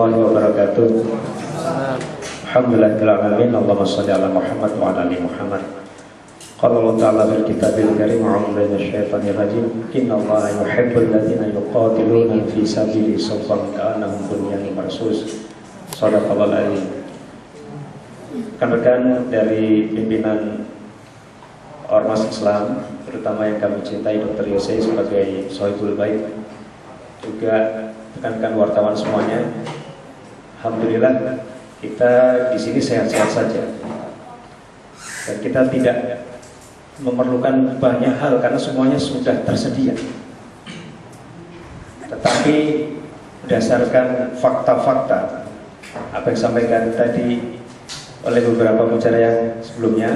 warahmatullahi wabarakatuh. Alhamdulillahirrahmanirrahim. Allahumma sholli ala Muhammad wa ala ali Muhammad. Qala Allah ta'ala bil kitabil karim a'udzu billahi minasyaitonir rajim. Innallaha yuhibbul ladzina yuqatiluna fi sabilihi saffan ka'annahum bunyanun marsus. Shadaqallahul azim. Rekan-rekan dari pimpinan Ormas Islam, terutama yang kami cintai Dr. Yose sebagai Sohibul Bait, juga rekan-rekan wartawan semuanya, alhamdulillah kita di sini sehat-sehat saja dan kita tidak memerlukan banyak hal karena semuanya sudah tersedia. Tetapi berdasarkan fakta-fakta apa yang disampaikan tadi oleh beberapa pembicara yang sebelumnya,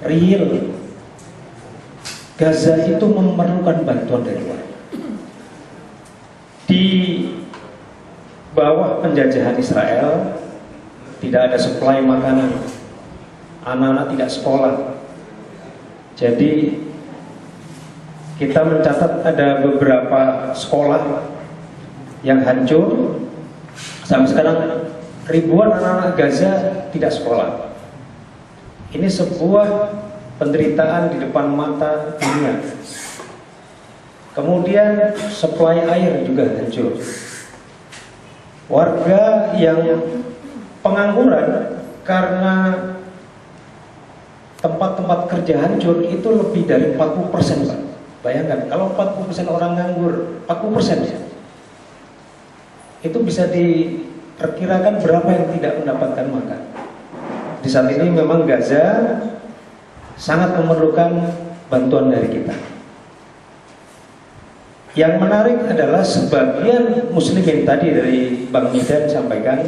real Gaza itu memerlukan bantuan dari luar. Di bawah penjajahan Israel tidak ada suplai makanan, anak-anak tidak sekolah. Jadi kita mencatat ada beberapa sekolah yang hancur. Sampai sekarang ribuan anak-anak Gaza tidak sekolah. Ini sebuah penderitaan di depan mata dunia. Kemudian suplai air juga hancur. Warga yang pengangguran karena tempat-tempat kerja hancur itu lebih dari 40%, Pak. Bayangkan kalau 40% orang nganggur, 40% ya. Itu bisa diperkirakan berapa yang tidak mendapatkan makan. Di saat ini memang Gaza sangat memerlukan bantuan dari kita. Yang menarik adalah sebagian muslimin tadi dari Bang Midan sampaikan,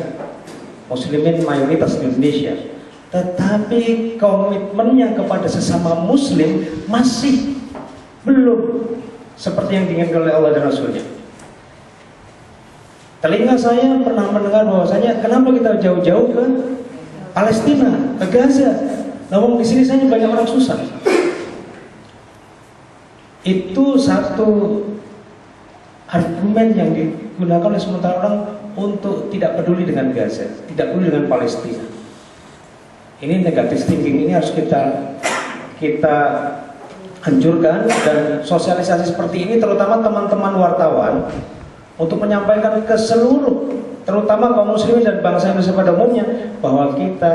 muslimin mayoritas di Indonesia, tetapi komitmennya kepada sesama muslim masih belum seperti yang diinginkan oleh Allah dan Rasulnya. Telinga saya pernah mendengar bahwasanya kenapa kita jauh-jauh ke Palestina, ke Gaza. Namun di sini saja banyak orang susah. Itu satu argumen yang digunakan oleh sementara orang untuk tidak peduli dengan Gaza, tidak peduli dengan Palestina. Ini negatif thinking, ini harus kita hancurkan, dan sosialisasi seperti ini terutama teman-teman wartawan untuk menyampaikan ke seluruh, terutama kaum muslimin dan bangsa Indonesia pada umumnya, bahwa kita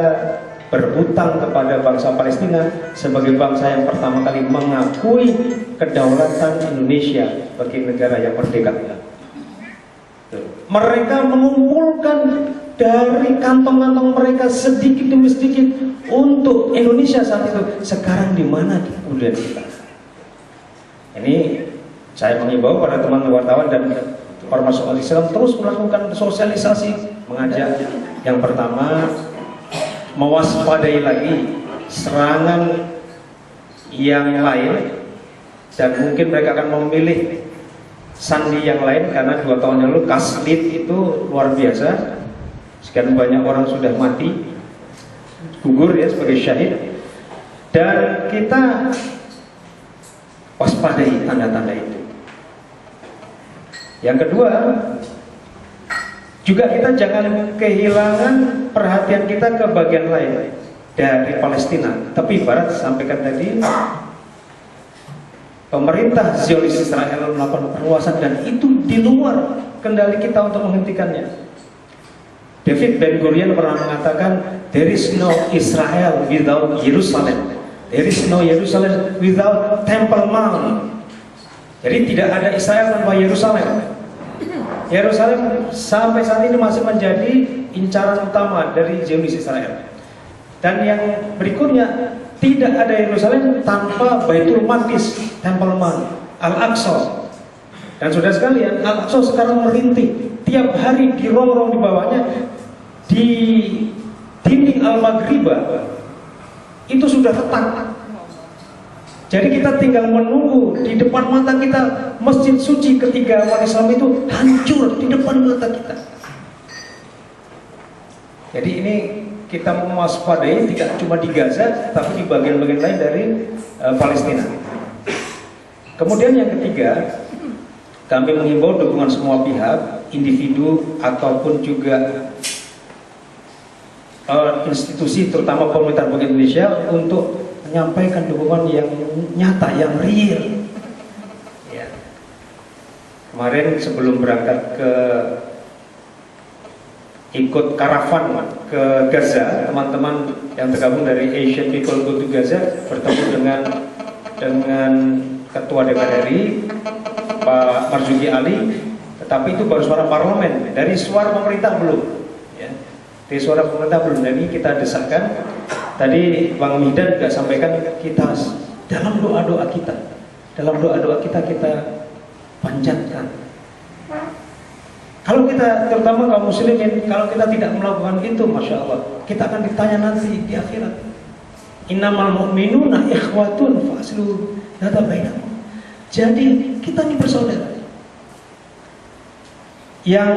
berhutang kepada bangsa Palestina sebagai bangsa yang pertama kali mengakui kedaulatan Indonesia sebagai negara yang merdeka. Mereka mengumpulkan dari kantong-kantong mereka sedikit demi sedikit untuk Indonesia saat itu. Sekarang di mana kemudian kita? Ini saya mengimbau pada teman wartawan dan ormas Islam terus melakukan sosialisasi, mengajak yang pertama mewaspadai lagi serangan yang lain, dan mungkin mereka akan memilih sandi yang lain karena 2 tahun yang lalu Kaslit itu luar biasa, sekian banyak orang sudah mati gugur ya sebagai syahid, dan kita waspadai tanda-tanda itu. Yang kedua, juga kita jangan kehilangan perhatian kita ke bagian lain dari Palestina. Tapi Barat sampaikan tadi, pemerintah Zionis Israel melakukan perluasan dan itu di luar kendali kita untuk menghentikannya. David Ben Gurion pernah mengatakan, there is no Israel without Jerusalem. There is no Jerusalem without Temple Mount. Jadi tidak ada Israel tanpa Yerusalem. Yerusalem sampai saat ini masih menjadi incaran utama dari Zionis Israel. Dan yang berikutnya, tidak ada Yerusalem tanpa Baitul Maqdis, Temple Mount, Al-Aqsa. Dan saudara sekalian, Al-Aqsa sekarang merintih. Tiap hari di rongrong di bawahnya, di dinding Al-Maghribah itu sudah retak. Jadi kita tinggal menunggu, di depan mata kita masjid suci ketiga umat Islam itu hancur di depan mata kita. Jadi ini kita mewaspadai tidak cuma di Gaza, tapi di bagian-bagian lain dari Palestina. Kemudian yang ketiga, kami menghimbau dukungan semua pihak individu ataupun juga institusi, terutama pemerintah Republik Indonesia, untuk menyampaikan dukungan yang nyata, yang real. Ya. Kemarin sebelum berangkat ikut karavan ke Gaza, teman-teman yang tergabung dari Asian People Go to Gaza bertemu dengan Ketua DPR RI Pak Marzuki Ali, tetapi itu baru suara parlemen, dari suara pemerintah belum. Di suara pemerintah belum. Ini kita desakkan. Tadi Bang Midan juga sampaikan, kita dalam doa-doa kita kita panjatkan. Kalau kita, terutama kaum muslimin, kalau kita tidak melakukan itu, masya Allah, kita akan ditanya nanti di akhirat. Innamal mu'minuna ikhwatun fa'aslu data bainakum. Jadi kita ini bersaudara. Yang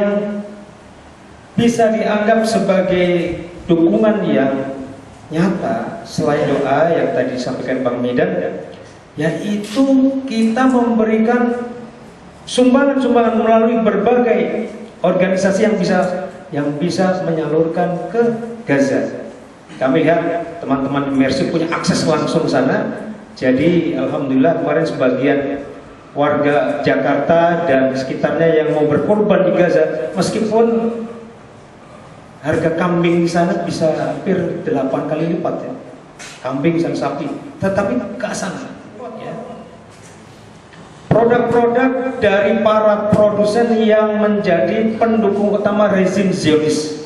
bisa dianggap sebagai dukungan yang nyata selain doa yang tadi disampaikan Bang Midan, yaitu kita memberikan sumbangan-sumbangan melalui berbagai organisasi yang bisa menyalurkan ke Gaza. Kami lihat teman-teman Mercy punya akses langsung sana. Jadi alhamdulillah kemarin sebagian warga Jakarta dan sekitarnya yang mau berkorban di Gaza, meskipun harga kambing di sana bisa hampir 8 kali lipat ya, kambing dan sapi, tetapi ke sana. Ya. Produk-produk dari para produsen yang menjadi pendukung utama rezim Zionis.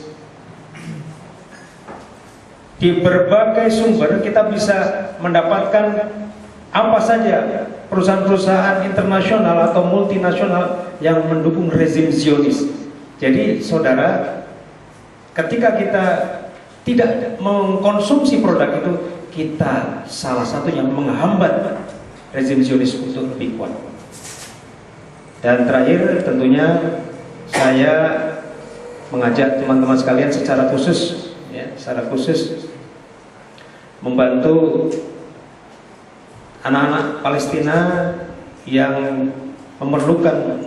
Di berbagai sumber kita bisa mendapatkan apa saja perusahaan-perusahaan internasional atau multinasional yang mendukung rezim Zionis. Jadi saudara, ketika kita tidak mengkonsumsi produk itu, kita salah satu yang menghambat rezim Zionis untuk lebih kuat. Dan terakhir tentunya saya mengajak teman-teman sekalian secara khusus membantu anak-anak Palestina yang memerlukan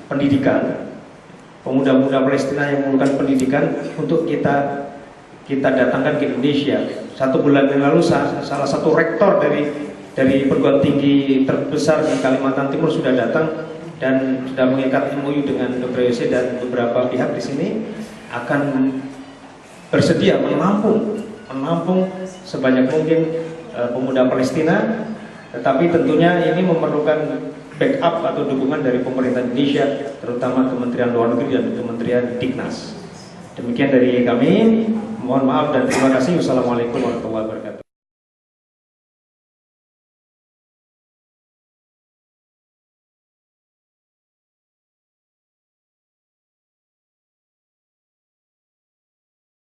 pendidikan, pemuda-pemuda Palestina yang memerlukan pendidikan, untuk kita datangkan ke Indonesia. 1 bulan yang lalu salah satu rektor dari perguruan tinggi terbesar di Kalimantan Timur sudah datang dan sudah mengikat MOU dengan Dr. Yose dan beberapa pihak di sini akan bersedia menampung sebanyak mungkin pemuda Palestina, tetapi tentunya ini memerlukan backup atau dukungan dari pemerintah Indonesia, terutama Kementerian Luar Negeri dan Kementerian Dignas. Demikian dari kami, mohon maaf dan terima kasih. Wassalamualaikum warahmatullahi wabarakatuh.